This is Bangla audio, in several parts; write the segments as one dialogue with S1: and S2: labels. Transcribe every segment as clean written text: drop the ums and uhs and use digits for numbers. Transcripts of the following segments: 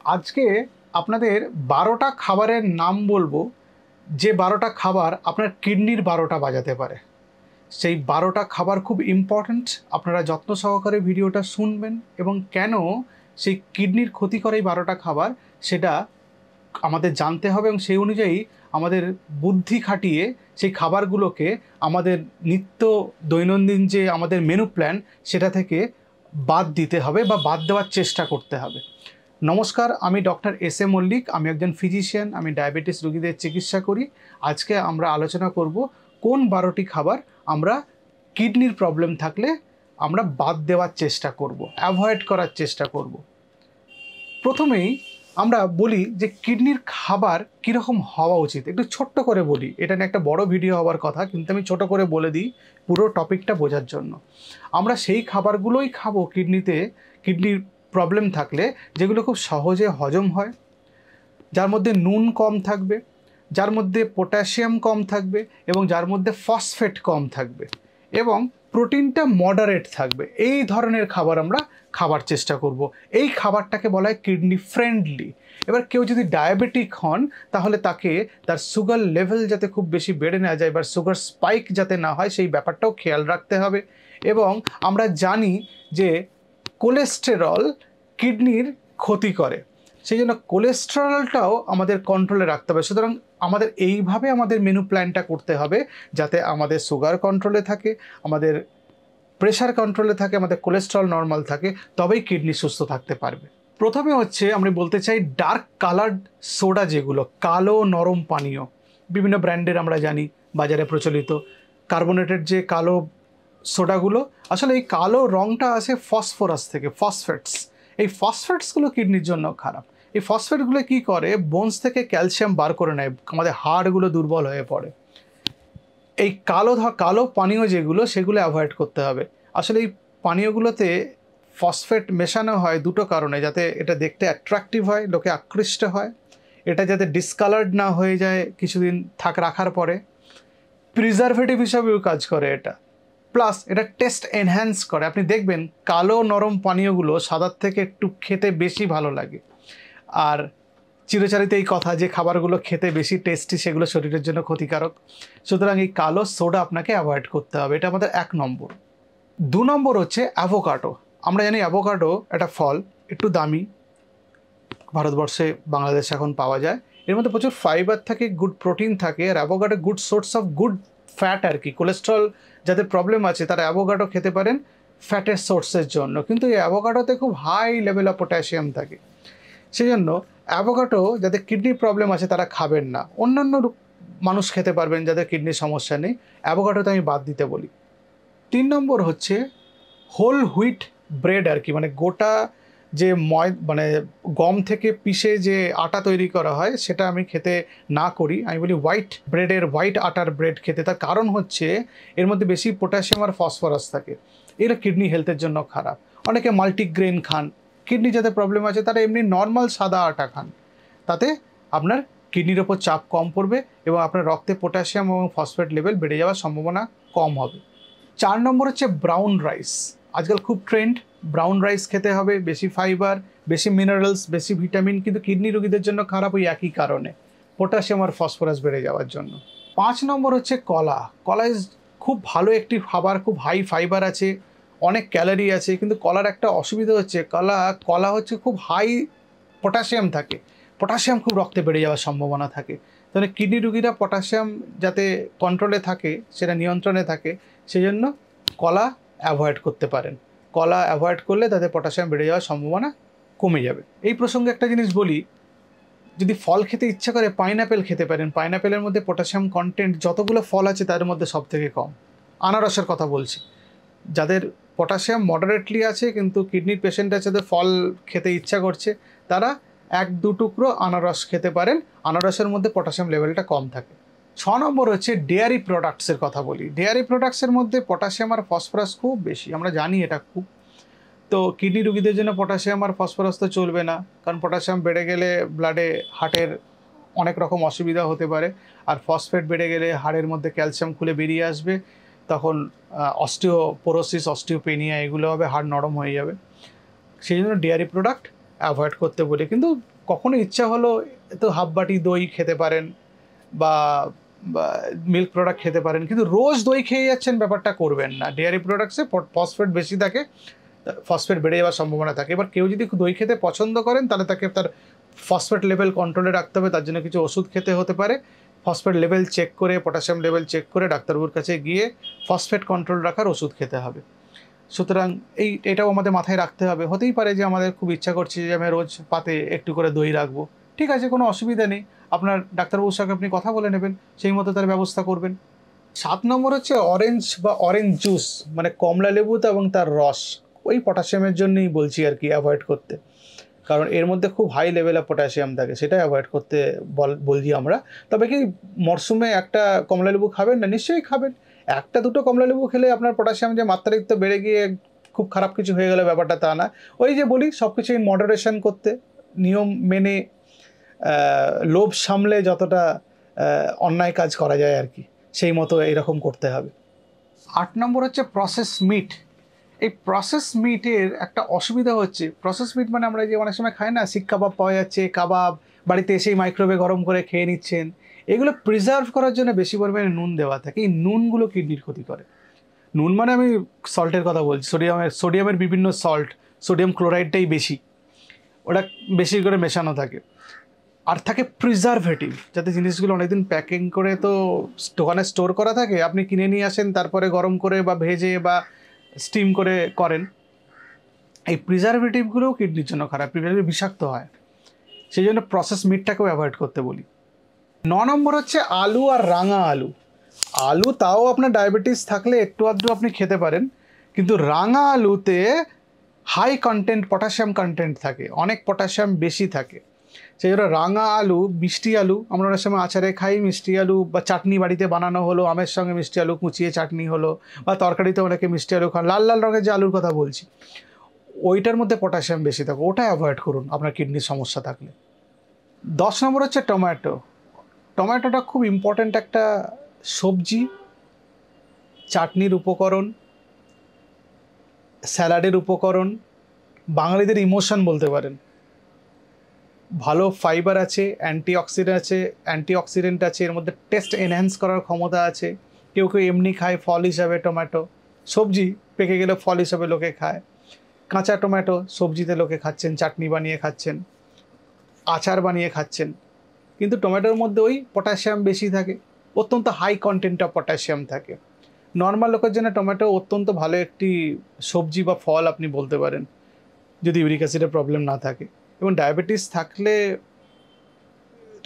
S1: আজকে আপনাদের 12টা খাবারের নাম বলবো, যে 12টা খাবার আপনার কিডনির 12টা বাজাতে পারে। সেই 12টা খাবার খুব ইম্পর্ট্যান্ট, আপনারা যত্ন সহকারে ভিডিওটা শুনবেন এবং কেন সেই কিডনির ক্ষতি করে এই 12টা খাবার সেটা আমাদের জানতে হবে এবং সেই অনুযায়ী আমাদের বুদ্ধি খাটিয়ে সেই খাবারগুলোকে আমাদের নিত্য দৈনন্দিন যে আমাদের মেনু প্ল্যান সেটা থেকে বাদ দিতে হবে বা বাদ দেওয়ার চেষ্টা করতে হবে। নমস্কার, আমি ডক্টর এস এ মল্লিক, আমি একজন ফিজিশিয়ান, আমি ডায়াবেটিস রোগীদের চিকিৎসা করি। আজকে আমরা আলোচনা করব কোন 12টি খাবার আমরা কিডনির প্রবলেম থাকলে আমরা বাদ দেওয়ার চেষ্টা করব, অ্যাভয়েড করার চেষ্টা করব। প্রথমেই আমরা বলি যে কিডনির খাবার কীরকম হওয়া উচিত, একটু ছোট্ট করে বলি। এটা নিয়ে একটা বড় ভিডিও হওয়ার কথা, কিন্তু আমি ছোট করে বলে দিই পুরো টপিকটা বোঝার জন্য। আমরা সেই খাবারগুলোই খাবো কিডনির প্রবলেম থাকলে যেগুলো খুব সহজে হজম হয়, যার মধ্যে নুন কম থাকবে, যার মধ্যে পটাশিয়াম কম থাকবে এবং যার মধ্যে ফসফেট কম থাকবে এবং প্রোটিনটা মডারেট থাকবে। এই ধরনের খাবার আমরা খাবার চেষ্টা করব। এই খাবারটাকে বলা হয় কিডনি ফ্রেন্ডলি। এবার কেউ যদি ডায়াবেটিক হন তাহলে তাকে তার সুগার লেভেল যাতে খুব বেশি বেড়ে না যায় বা সুগার স্পাইক যাতে না হয় সেই ব্যাপারটাও খেয়াল রাখতে হবে। এবং আমরা জানি যে কোলেস্টেরল কিডনির ক্ষতি করে, সেই জন্য কোলেস্টেরলটাও আমাদের কন্ট্রোলে রাখতে হবে। সুতরাং আমাদের এইভাবে আমাদের মেনু প্ল্যানটা করতে হবে যাতে আমাদের সুগার কন্ট্রোলে থাকে, আমাদের প্রেশার কন্ট্রোলে থাকে, আমাদের কোলেস্টেরল নর্মাল থাকে, তবেই কিডনি সুস্থ থাকতে পারবে। প্রথমে হচ্ছে আমরা বলতে চাই ডার্ক কালার্ড সোডা, যেগুলো কালো নরম পানীয়, বিভিন্ন ব্র্যান্ডের আমরা জানি বাজারে প্রচলিত কার্বোনেটেড যে কালো সোডাগুলো, আসলে এই কালো রঙটা আসে ফসফরাস থেকে, ফসফেটস। এই ফসফেটসগুলো কিডনির জন্য খারাপ। এই ফসফেটগুলো কি করে, বোনস থেকে ক্যালসিয়াম বার করে নেয়, আমাদের হাড়গুলো দুর্বল হয়ে পড়ে। এই কালো পানীয় যেগুলো, সেগুলো অ্যাভয়েড করতে হবে। আসলে এই পানীয়গুলোতে ফসফেট মেশানো হয় দুটো কারণে, যাতে এটা দেখতে অ্যাট্রাকটিভ হয়, লোকে আকৃষ্ট হয়, এটা যাতে ডিসকালার্ড না হয়ে যায় কিছুদিন রাখার পরে, প্রিজারভেটিভ হিসাবেও কাজ করে এটা, প্লাস এটা টেস্ট এনহ্যান্স করে। আপনি দেখবেন কালো নরম পানীয়গুলো সাদার থেকে একটু খেতে বেশি ভালো লাগে। আর চিরচারিত এই কথা যে খাবারগুলো খেতে বেশি টেস্টি সেগুলো শরীরের জন্য ক্ষতিকারক। সুতরাং এই কালো সোডা আপনাকে অ্যাভয়েড করতে হবে, এটা আমাদের 1 নম্বর। 2 নম্বর হচ্ছে অ্যাভোকাডো। আমরা জানি অ্যাভোকাডো একটা ফল, একটু দামি, ভারতবর্ষে বাংলাদেশে এখন পাওয়া যায়। এর মধ্যে প্রচুর ফাইবার থাকে, গুড প্রোটিন থাকে, আর avocado good source of good fat আর কি। কোলেস্ট্রল যাদের প্রবলেম আছে তারা অ্যাভোকাডো খেতে পারেন ফ্যাটের সোর্সের জন্য, কিন্তু এই অ্যাভোকাডোতে খুব হাই লেভেল অফ পটাশিয়াম থাকে। সেই জন্য অ্যাভোকাডো যাদের কিডনির প্রবলেম আছে তারা খাবেন না, অন্যান্য মানুষ খেতে পারবেন যাদের কিডনির সমস্যা নেই। অ্যাভোকাডোতে আমি বাদ দিতে বলি। 3 নম্বর হচ্ছে হোল হুইট ব্রেড আর কি, মানে গোটা যে মানে গম থেকে পিষে যে আটা তৈরি করা হয় সেটা আমি খেতে না করি। আমি বলি হোয়াইট আটার ব্রেড খেতে। তার কারণ হচ্ছে এর মধ্যে বেশি পটাশিয়াম আর ফসফরাস থাকে, এগুলো কিডনি হেলথের জন্য খারাপ। অনেকে মাল্টিগ্রেন খান, কিডনি যাদের প্রবলেম আছে তারা এমনি নর্মাল সাদা আটা খান, তাতে আপনার কিডনির ওপর চাপ কম পড়বে এবং আপনার রক্তে পটাশিয়াম এবং ফসফেট লেভেল বেড়ে যাওয়ার সম্ভাবনা কম হবে। 4 নম্বর হচ্ছে ব্রাউন রাইস। আজকাল খুব ট্রেন্ড, ব্রাউন রাইস খেতে হবে, বেশি ফাইবার, বেশি মিনারেলস, বেশি ভিটামিন, কিন্তু কিডনি রোগীদের জন্য খারাপ ওই একই কারণে, পটাশিয়াম আর ফসফরাস বেড়ে যাওয়ার জন্য। 5 নম্বর হচ্ছে কলা। কলা ইজ খুব ভালো একটি খাবার, খুব হাই ফাইবার আছে, অনেক ক্যালোরি আছে, কিন্তু কলার একটা অসুবিধা হচ্ছে কলা হচ্ছে খুব হাই পটাশিয়াম থাকে, পটাশিয়াম খুব রক্তে বেড়ে যাওয়ার সম্ভাবনা থাকে। তাহলে কিডনি রোগীরা পটাশিয়াম যাতে কন্ট্রোলে থাকে, সেটা নিয়ন্ত্রণে থাকে, সেই জন্য কলা অ্যাভয়েড করতে পারেন। কলা অ্যাভয়েড করলে তাদের পটাশিয়াম বেড়ে যাওয়ার সম্ভাবনা কমে যাবে। এই প্রসঙ্গে একটা জিনিস বলি, যদি ফল খেতে ইচ্ছা করে পাইনঅ্যাপেল খেতে পারেন। পাইনঅ্যাপেলের মধ্যে পটাশিয়াম কন্টেন্ট যতগুলো ফল আছে তার মধ্যে সব থেকে কম। আনারসের কথা বলছি, যাদের পটাশিয়াম মডারেটলি আছে কিন্তু কিডনির পেশেন্ট আছে, যাদের ফল খেতে ইচ্ছা করছে, তারা 1-2 টুকরো আনারস খেতে পারেন, আনারসের মধ্যে পটাশিয়াম লেভেলটা কম থাকে। 6 নম্বর হচ্ছে ডেয়ারি প্রোডাক্টসের কথা বলি। ডেয়ারি প্রোডাক্টসের মধ্যে পটাশিয়াম আর ফসফরাস খুব বেশি, আমরা জানি এটা খুব। তো কিডনি রোগীদের জন্য পটাশিয়াম আর ফসফরাস তো চলবে না, কারণ পটাশিয়াম বেড়ে গেলে ব্লাডে হার্টের অনেক রকম অসুবিধা হতে পারে, আর ফসফেট বেড়ে গেলে হাড়ের মধ্যে ক্যালসিয়াম খুলে বেরিয়ে আসবে, তখন অস্টিওপোরোসিস, অস্টিওপেনিয়া এগুলো হবে, হাড় নরম হয়ে যাবে। সেই জন্য ডেয়ারি প্রোডাক্ট অ্যাভয়েড করতে বলি। কিন্তু কখনো ইচ্ছা হলো তো হাফ বাটি দই খেতে পারেন বা মিল্ক প্রোডাক্ট খেতে পারেন, কিন্তু রোজ দই খেয়ে যাচ্ছেন ব্যাপারটা করবেন না। ডেয়ারি প্রোডাক্টসে ফসফেট বেশি থাকে, ফসফেট বেড়ে যাওয়ার সম্ভাবনা থাকে। এবার কেউ যদি দই খেতে পছন্দ করেন তাহলে তাকে তার ফসফেট লেভেল কন্ট্রোলে রাখতে হবে, তার জন্য কিছু ওষুধ খেতে হতে পারে। ফসফেট লেভেল চেক করে, পটাশিয়াম লেভেল চেক করে ডাক্তারবাবুর কাছে গিয়ে ফসফেট কন্ট্রোল রাখার ওষুধ খেতে হবে। সুতরাং এটাও আমাদের মাথায় রাখতে হবে। হতেই পারে যে আমাদের খুব ইচ্ছা করছে যে আমি রোজ পাতে একটু করে দই রাখবো, ঠিক আছে, কোনো অসুবিধা নেই। আপনার ডাক্তারবাবুর সঙ্গে আপনি কথা বলে নেবেন, সেই মতো তার ব্যবস্থা করবেন। 7 নম্বর হচ্ছে অরেঞ্জ বা অরেঞ্জ জুস, মানে কমলা লেবু এবং তার রস। ওই পটাশিয়ামের জন্যই বলছি আর কি অ্যাভয়েড করতে, কারণ এর মধ্যে খুব হাই লেভেল অফ পটাশিয়াম থাকে, সেটা অ্যাভয়েড করতে বলছি আমরা। তবে কি মরশুমে একটা কমলা লেবু খাবেন না? নিশ্চয়ই খাবেন। একটা দুটো কমলা লেবু খেলে আপনার পটাশিয়াম যে মাত্রাতিরিক্ত বেড়ে গিয়ে খুব খারাপ কিছু হয়ে গেল ব্যাপারটা তা না। ওই যে বলি সব কিছু ইন মডারেশন করতে, নিয়ম মেনে, লোভ সামলে যতটা অন্যায় কাজ করা যায় আর কি, সেই মতো এরকম করতে হবে। 8 নম্বর হচ্ছে প্রসেস মিট। এই প্রসেস মিটের একটা অসুবিধা হচ্ছে, প্রসেস মিট মানে আমরা যে অনেক সময় খাই না, শিক কাবাব পাওয়া যাচ্ছে, কাবাব বাড়িতে এসেই মাইক্রোওয়েভে গরম করে খেয়ে নিচ্ছেন, এগুলো প্রিজার্ভ করার জন্য বেশি পরিমাণে নুন দেওয়া থাকে। এই নুনগুলো কিডনির ক্ষতি করে। নুন মানে আমি সল্টের কথা বলছি, সোডিয়ামের বিভিন্ন সল্ট, সোডিয়াম ক্লোরাইডটাই বেশি, ওটা বেশি করে মেশানো থাকে। আর থাকে প্রিজারভেটিভ, যাতে জিনিসগুলো অনেকদিন প্যাকিং করে তো দোকানে স্টোর করা থাকে, আপনি কিনে নিয়ে আসেন, তারপরে গরম করে বা ভেজে বা স্টিম করে করেন। এই প্রিজারভেটিভগুলোও কিডনির জন্য খারাপ, প্রিজারভেটিভ বিষাক্ত হয়, সেই জন্য প্রসেস মিটটাকেও অ্যাভয়েড করতে বলি। 9 নম্বর হচ্ছে আলু আর রাঙা আলু। আলু তাও আপনার ডায়াবেটিস থাকলে একটু আধটু আপনি খেতে পারেন, কিন্তু রাঙা আলুতে হাই কন্টেন্ট, পটাশিয়াম কন্টেন্ট থাকে, অনেক পটাশিয়াম বেশি থাকে। সেই জন্য রাঙা আলু, মিষ্টি আলু আমরা অনেক সময় আচারে খাই, মিষ্টি আলু বা চাটনি বাড়িতে বানানো হলো, আমের সঙ্গে মিষ্টি আলু কুচিয়ে চাটনি হলো, বা তরকারিতে অনেকে মিষ্টি আলু খান, লাল লাল রঙের যে আলুর কথা বলছি, ওইটার মধ্যে পটাশিয়াম বেশি থাকে, ওটা অ্যাভয়েড করুন আপনার কিডনির সমস্যা থাকলে। 10 নম্বর হচ্ছে টমেটো। টমেটোটা খুব ইম্পর্ট্যান্ট একটা সবজি, চাটনির উপকরণ, স্যালাডের উপকরণ, বাঙালিদের ইমোশন বলতে পারেন। ভালো ফাইবার আছে, অ্যান্টিঅক্সিডেন্ট আছে, এর মধ্যে টেস্ট এনহ্যান্স করার ক্ষমতা আছে। কেউ কেউ এমনি খায় ফল হিসাবে, টমেটো সবজি পেকে গেলে ফল হিসাবে লোকে খায়। কাঁচা টমেটো সবজিতে লোকে খাচ্ছেন, চাটনি বানিয়ে খাচ্ছেন, আচার বানিয়ে খাচ্ছেন, কিন্তু টমেটোর মধ্যে ওই পটাশিয়াম বেশি থাকে, অত্যন্ত হাই কন্টেন্ট অফ পটাশিয়াম থাকে। নর্মাল লোকের জন্য টমেটো অত্যন্ত ভালো একটি সবজি বা ফল আপনি বলতে পারেন, যদি ইউরিক অ্যাসিডের প্রবলেম না থাকে। এবং ডায়াবেটিস থাকলে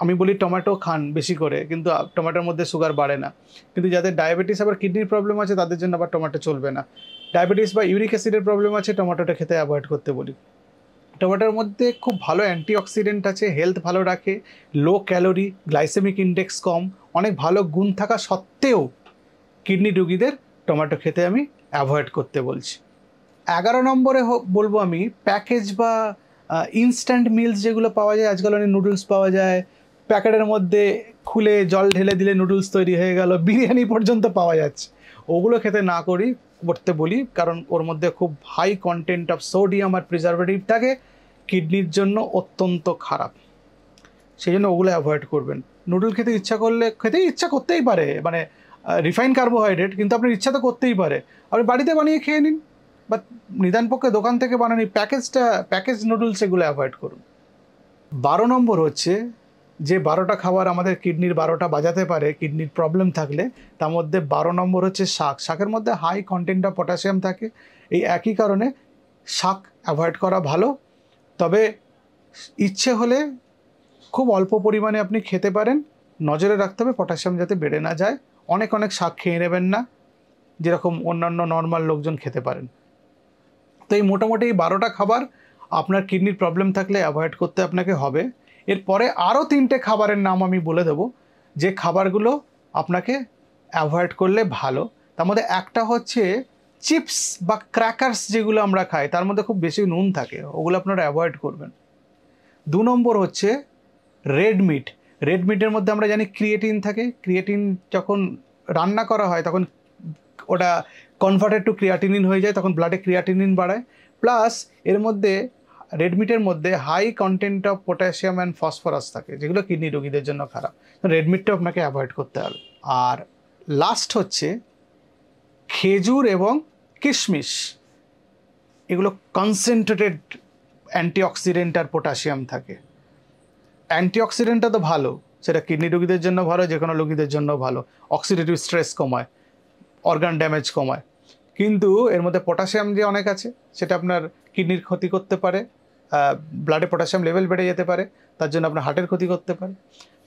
S1: আমি বলি টমেটো খান বেশি করে, কিন্তু টমেটোর মধ্যে সুগার বাড়ে না। কিন্তু যাদের ডায়াবেটিস আবার কিডনির প্রবলেম আছে তাদের জন্য আবার টমেটো চলবে না। ডায়াবেটিস বা ইউরিক অ্যাসিডের প্রবলেম আছে, টমেটোটা খেতে অ্যাভয়েড করতে বলি। টমেটোর মধ্যে খুব ভালো অ্যান্টিঅক্সিডেন্ট আছে, হেলথ ভালো রাখে, লো ক্যালোরি, গ্লাইসেমিক ইন্ডেক্স কম, অনেক ভালো গুণ থাকা সত্ত্বেও কিডনি রোগীদের টমেটো খেতে আমি অ্যাভয়েড করতে বলছি। 11 নম্বরে বলবো আমি প্যাকেজ বা ইনস্ট্যান্ট মিলস যেগুলো পাওয়া যায়, আজকাল অনেক নুডলস পাওয়া যায়, প্যাকেটের মধ্যে খুলে জল ঢেলে দিলে নুডলস তৈরি হয়ে গেল, বিরিয়ানি পর্যন্ত পাওয়া যাচ্ছে, ওগুলো খেতে না করতে বলি, কারণ ওর মধ্যে খুব হাই কন্টেন্ট অফ সোডিয়াম আর প্রিজারভেটিভ থাকে, কিডনির জন্য অত্যন্ত খারাপ, সেই জন্য ওগুলো অ্যাভয়েড করবেন। নুডল খেতে ইচ্ছা করতেই পারে, মানে রিফাইন কার্বোহাইড্রেট, কিন্তু আপনার ইচ্ছা তো করতেই পারে, আপনি বাড়িতে বানিয়ে খেয়ে নিন, বা নিদানপক্ষে দোকান থেকে বানানি প্যাকেজ নুডলস এগুলো অ্যাভয়েড করুন। 12 নম্বর হচ্ছে যে 12টা খাবার আমাদের কিডনির 12টা বাজাতে পারে কিডনির প্রবলেম থাকলে, তার মধ্যে 12 নম্বর হচ্ছে শাক। শাকের মধ্যে হাই কন্টেন্ট অফ পটাশিয়াম থাকে, এই একই কারণে শাক অ্যাভয়েড করা ভালো। তবে ইচ্ছে হলে খুব অল্প পরিমাণে আপনি খেতে পারেন, নজরে রাখতে হবে পটাশিয়াম যাতে বেড়ে না যায়। অনেক শাক খেয়ে নেবেন না, যেরকম অন্যান্য নর্মাল লোকজন খেতে পারেন। তো এই মোটামুটি এই 12টা খাবার আপনার কিডনির প্রবলেম থাকলে অ্যাভয়েড করতে আপনাকে হবে। এরপরে আরও 3টে খাবারের নাম আমি বলে দেবো, যে খাবারগুলো আপনাকে অ্যাভয়েড করলে ভালো। তার মধ্যে একটা হচ্ছে চিপস বা ক্র্যাকার্স, যেগুলো আমরা খাই তার মধ্যে খুব বেশি নুন থাকে, ওগুলো আপনারা অ্যাভয়েড করবেন। 2 নম্বর হচ্ছে রেড মিটের মধ্যে আমরা জানি ক্রিয়েটিন থাকে। ক্রিয়েটিন যখন রান্না করা হয় তখন ওটা কনভার্টেড টু ক্রিয়াটিনিন হয়ে যায়, তখন ব্লাডে ক্রিয়াটিনিন বাড়ায়। প্লাস এর মধ্যে রেড মিটের মধ্যে high content of potassium and phosphorus থাকে, যেগুলো কিডনি রোগীদের জন্য খারাপ। রেড মিটটা আপনাকে অ্যাভয়েড করতে হবে। আর লাস্ট হচ্ছে খেজুর এবং কিশমিশ, এগুলো কনসেন্ট্রেটেড অ্যান্টিঅক্সিডেন্ট আর পটাশিয়াম থাকে। অ্যান্টিঅক্সিডেন্টটা তো ভালো, সেটা কিডনি রোগীদের জন্য ভালো, যে কোনো রোগীদের জন্য ভালো। অক্সিডেটিভ স্ট্রেস কমায়, অর্গান ড্যামেজ কমায়। কিন্তু এর মধ্যে পটাশিয়াম যে অনেক আছে, সেটা আপনার কিডনির ক্ষতি করতে পারে, ব্লাডে পটাশিয়াম লেভেল বেড়ে যেতে পারে, তার জন্য আপনার হার্টের ক্ষতি করতে পারে।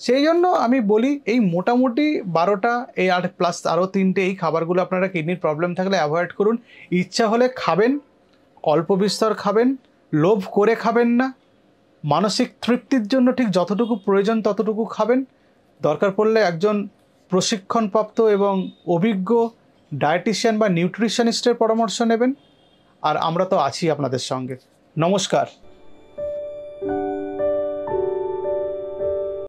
S1: সেই জন্য আমি বলি এই মোটামুটি 12টা, এই আর প্লাস আরও 3টে এই খাবারগুলো আপনারা কিডনির প্রবলেম থাকলে অ্যাভয়েড করুন। ইচ্ছা হলে খাবেন, অল্প বিস্তর খাবেন, লোভ করে খাবেন না। মানসিক তৃপ্তির জন্য ঠিক যতটুকু প্রয়োজন ততটুকু খাবেন। দরকার পড়লে একজন প্রশিক্ষণপ্রাপ্ত এবং অভিজ্ঞ ডায়েটিশিয়ান বা নিউট্রিশনিস্টের পরামর্শ নেবেন। আর আমরা তো আছি আপনাদের সঙ্গে। নমস্কার।